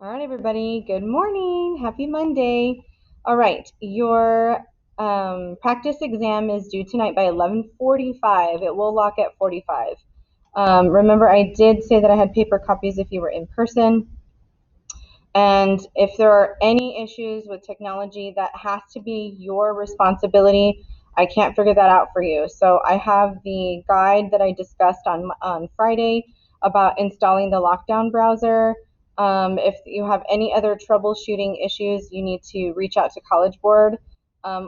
All right, everybody. Good morning. Happy Monday. All right, your practice exam is due tonight by 11:45. It will lock at 45. Remember, I did say that I had paper copies if you were in person. And if there are any issues with technology, that has to be your responsibility. I can't figure that out for you. So I have the guide that I discussed on Friday about installing the lockdown browser. If you have any other troubleshooting issues, you need to reach out to College Board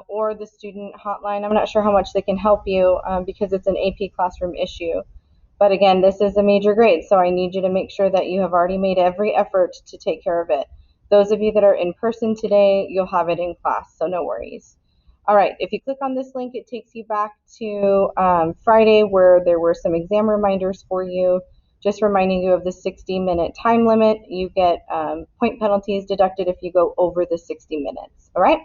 or the student hotline. I'm not sure how much they can help you because it's an AP classroom issue. But again, this is a major grade, so I need you to make sure that you have already made every effort to take care of it. Those of you that are in person today, you'll have it in class, so no worries. All right, if you click on this link, it takes you back to Friday where there were some exam reminders for you, just reminding you of the 60-minute time limit. You get point penalties deducted if you go over the 60 minutes, all right?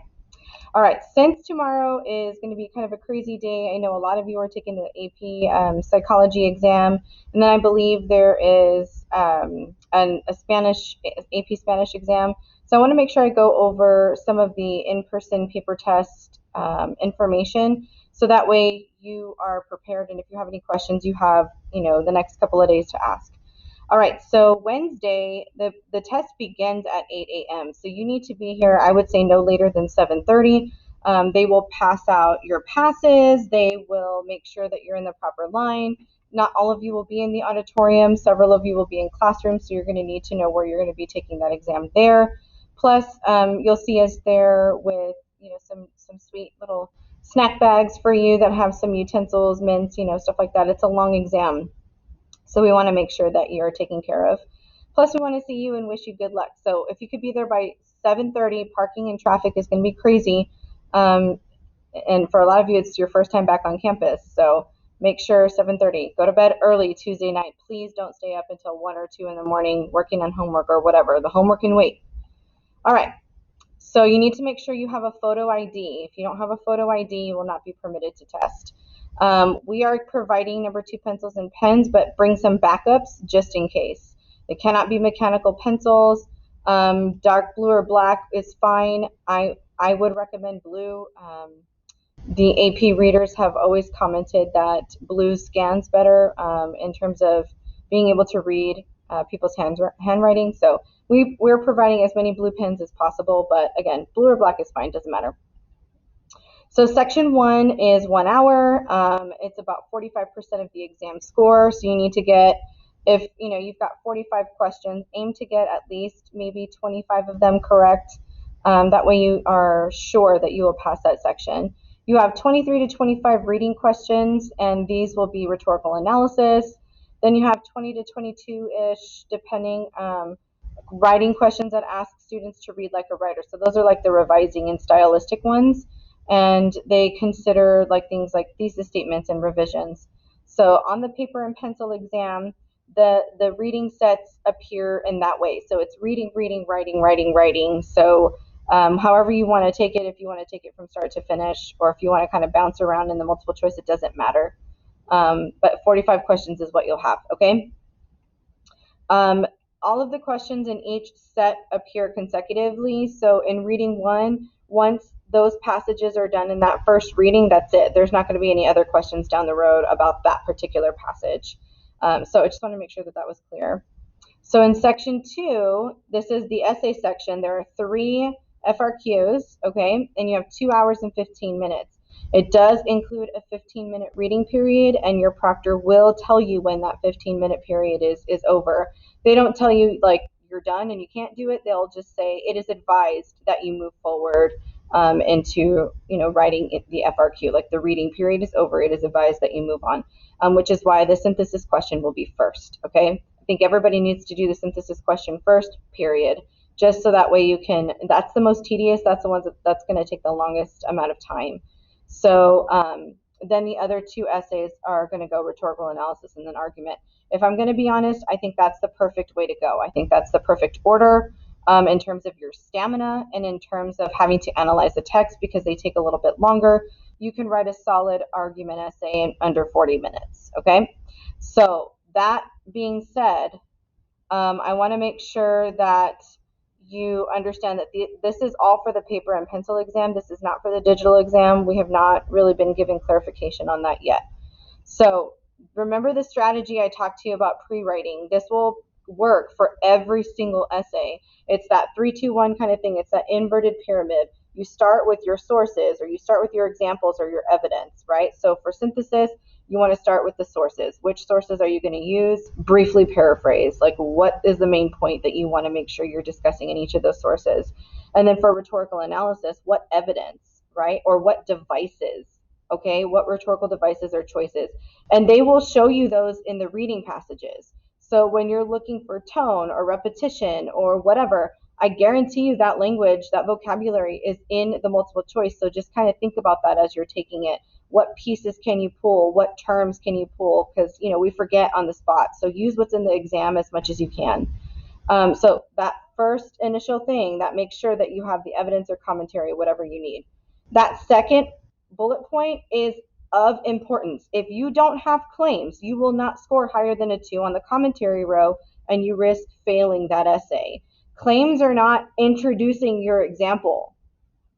All right, since tomorrow is going to be kind of a crazy day, I know a lot of you are taking the AP psychology exam, and then I believe there is a Spanish AP Spanish exam. So I want to make sure I go over some of the in-person paper test information, so that way you are prepared, and if you have any questions, you have the next couple of days to ask. All right, so Wednesday, the test begins at 8 a.m. So you need to be here, I would say no later than 7:30. They will pass out your passes. They will make sure that you're in the proper line. Not all of you will be in the auditorium. Several of you will be in classrooms, so you're going to need to know where you're going to be taking that exam there. Plus, you'll see us there with some sweet little snack bags for you that have some utensils, mints, stuff like that. It's a long exam. So we want to make sure that you're taken care of. Plus, we want to see you and wish you good luck. So if you could be there by 7:30, parking and traffic is going to be crazy. Um, and for a lot of you, it's your first time back on campus. So make sure 7:30. Go to bed early Tuesday night. Please don't stay up until 1 or 2 in the morning working on homework or whatever. The homework can wait. All right. So you need to make sure you have a photo ID. If you don't have a photo ID, you will not be permitted to test. We are providing number 2 pencils and pens, but bring some backups just in case. It cannot be mechanical pencils. Dark blue or black is fine. I would recommend blue. The AP readers have always commented that blue scans better in terms of being able to read people's handwriting. So we're providing as many blue pens as possible, but again, blue or black is fine, doesn't matter. So section 1 is 1 hour. It's about 45% of the exam score. So you need to get, if you've got 45 questions, aim to get at least maybe 25 of them correct. That way you are sure that you will pass that section. You have 23 to 25 reading questions, and these will be rhetorical analysis. Then you have 20 to 22-ish, depending, writing questions that ask students to read like a writer. So those are like the revising and stylistic ones, and they consider like things like thesis statements and revisions. So on the paper and pencil exam, the reading sets appear in that way. So it's reading, reading, writing, writing, writing. So however you want to take it, if you want to take it from start to finish, or if you want to kind of bounce around in the multiple choice, it doesn't matter. But 45 questions is what you'll have, okay? All of the questions in each set appear consecutively. So in reading 1, once those passages are done in that first reading, that's it. There's not going to be any other questions down the road about that particular passage. So I just want to make sure that that was clear. So in section 2, this is the essay section. There are 3 FRQs, okay, and you have 2 hours and 15 minutes. It does include a 15-minute reading period, and your proctor will tell you when that 15-minute period is over. They don't tell you like you're done and you can't do it. They'll just say it is advised that you move forward into writing the FRQ. Like the reading period is over, it is advised that you move on, which is why the synthesis question will be first. Okay, I think everybody needs to do the synthesis question first, period, just so that way you can. That's the most tedious. That's the ones that's going to take the longest amount of time. So then the other 2 essays are going to go rhetorical analysis and then argument. If I'm going to be honest, I think that's the perfect way to go. I think that's the perfect order in terms of your stamina and in terms of having to analyze the text, because they take a little bit longer. You can write a solid argument essay in under 40 minutes, okay? So that being said, I want to make sure that you understand that this is all for the paper and pencil exam. This is not for the digital exam. We have not really been given clarification on that yet. So remember the strategy I talked to you about pre-writing. This will work for every single essay. It's that 3-2-1 kind of thing. It's that inverted pyramid. You start with your sources, or you start with your examples or your evidence, right? So for synthesis, you want to start with the sources. Which sources are you going to use? Briefly paraphrase, like what is the main point that you want to make sure you're discussing in each of those sources? And then for rhetorical analysis, what evidence, right? Or what devices, okay? What rhetorical devices or choices? And they will show you those in the reading passages. So when you're looking for tone or repetition or whatever, I guarantee you that language, that vocabulary is in the multiple choice. So just kind of think about that as you're taking it. What pieces can you pull? What terms can you pull? Because, we forget on the spot. So use what's in the exam as much as you can. So that first initial thing, that makes sure that you have the evidence or commentary, whatever you need. That second bullet point is of importance. If you don't have claims, you will not score higher than a 2 on the commentary row, and you risk failing that essay. Claims are not introducing your example,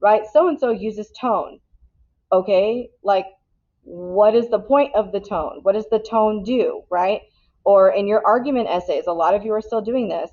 right? So-and-so uses tone. Okay, like what is the point of the tone? What does the tone do, right? Or in your argument essays, a lot of you are still doing this,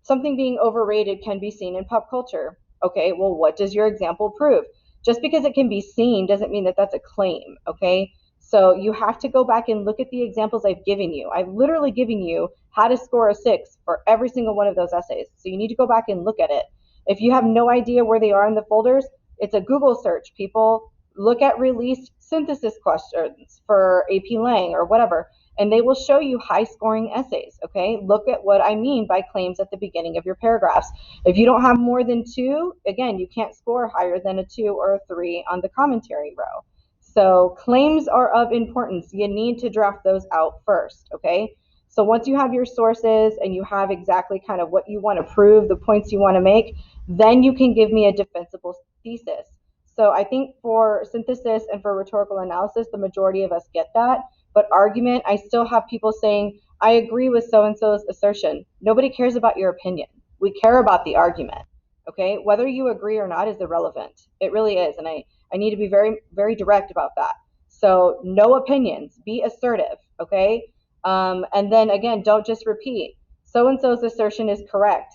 something being overrated can be seen in pop culture. Okay, well, what does your example prove? Just because it can be seen doesn't mean that that's a claim, okay? So you have to go back and look at the examples I've given you. I've literally given you how to score a 6 for every single one of those essays. So you need to go back and look at it. If you have no idea where they are in the folders, it's a Google search. People look at released synthesis questions for AP Lang or whatever, and they will show you high scoring essays, okay? Look at what I mean by claims at the beginning of your paragraphs. If you don't have more than 2, again, you can't score higher than a 2 or a 3 on the commentary row. So claims are of importance. You need to draft those out first, okay? So once you have your sources and you have exactly kind of what you want to prove, the points you want to make, then you can give me a defensible thesis. So I think for synthesis and for rhetorical analysis, the majority of us get that. But argument, I still have people saying, I agree with so-and-so's assertion. Nobody cares about your opinion. We care about the argument, okay? Whether you agree or not is irrelevant. It really is, and I need to be very, very direct about that. So no opinions, be assertive, okay? And then again, don't just repeat. So-and-so's assertion is correct.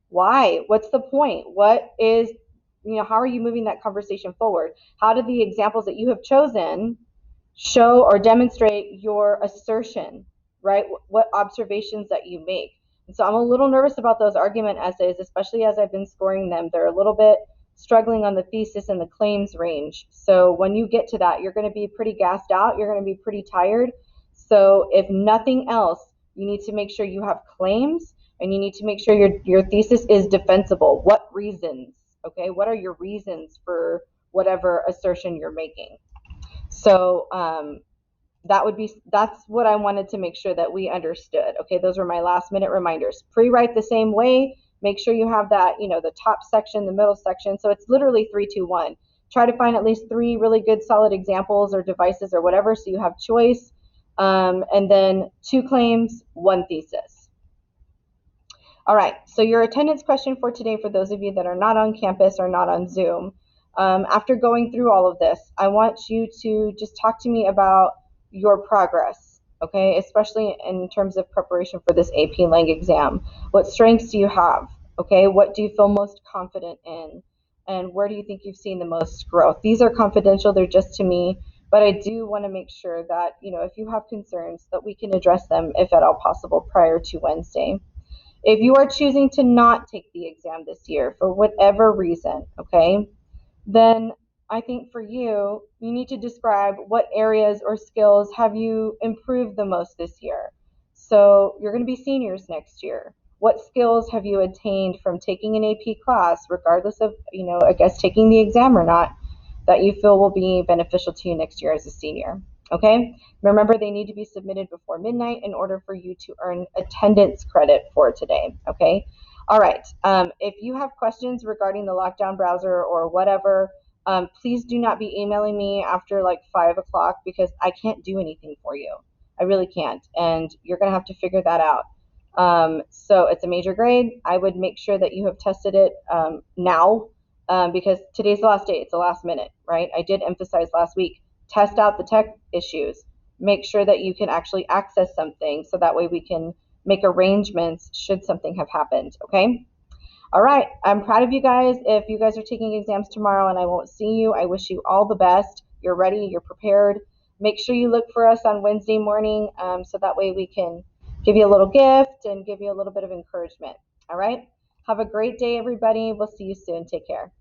Why? What's the point? What is, how are you moving that conversation forward? How do the examples that you have chosen show or demonstrate your assertion, right? What observations that you make? And so I'm a little nervous about those argument essays, especially as I've been scoring them. They're a little bit struggling on the thesis and the claims range. So when you get to that, you're going to be pretty gassed out. You're going to be pretty tired. So if nothing else, you need to make sure you have claims, and you need to make sure your thesis is defensible. What reasons? Okay, what are your reasons for whatever assertion you're making? So that's what I wanted to make sure that we understood. Okay, those were my last minute reminders. Pre-write the same way. Make sure you have that, the top section, the middle section. So it's literally 3-2-1. Try to find at least 3 really good solid examples or devices or whatever, so you have choice. And then 2 claims, 1 thesis. All right, so your attendance question for today, for those of you that are not on campus or not on Zoom, after going through all of this, I want you to just talk to me about your progress, okay, especially in terms of preparation for this AP Lang exam. What strengths do you have, okay? What do you feel most confident in? And where do you think you've seen the most growth? These are confidential, they're just to me, but I do want to make sure that, if you have concerns, that we can address them, if at all possible, prior to Wednesday. If you are choosing to not take the exam this year for whatever reason, okay, then I think for you need to describe what areas or skills have you improved the most this year. So you're going to be seniors next year. What skills have you attained from taking an AP class, regardless of, I guess, taking the exam or not, that you feel will be beneficial to you next year as a senior? Okay, remember, they need to be submitted before midnight in order for you to earn attendance credit for today. Okay, all right. If you have questions regarding the lockdown browser or whatever, please do not be emailing me after like 5 o'clock, because I can't do anything for you. I really can't, and you're gonna have to figure that out. So it's a major grade. I would make sure that you have tested it now because today's the last day. It's the last minute, right? I did emphasize last week, test out the tech issues. Make sure that you can actually access something so that way we can make arrangements should something have happened, okay? All right, I'm proud of you guys. If you guys are taking exams tomorrow and I won't see you, I wish you all the best. You're ready, you're prepared. Make sure you look for us on Wednesday morning so that way we can give you a little gift and give you a little bit of encouragement. All right, have a great day, everybody. We'll see you soon. Take care.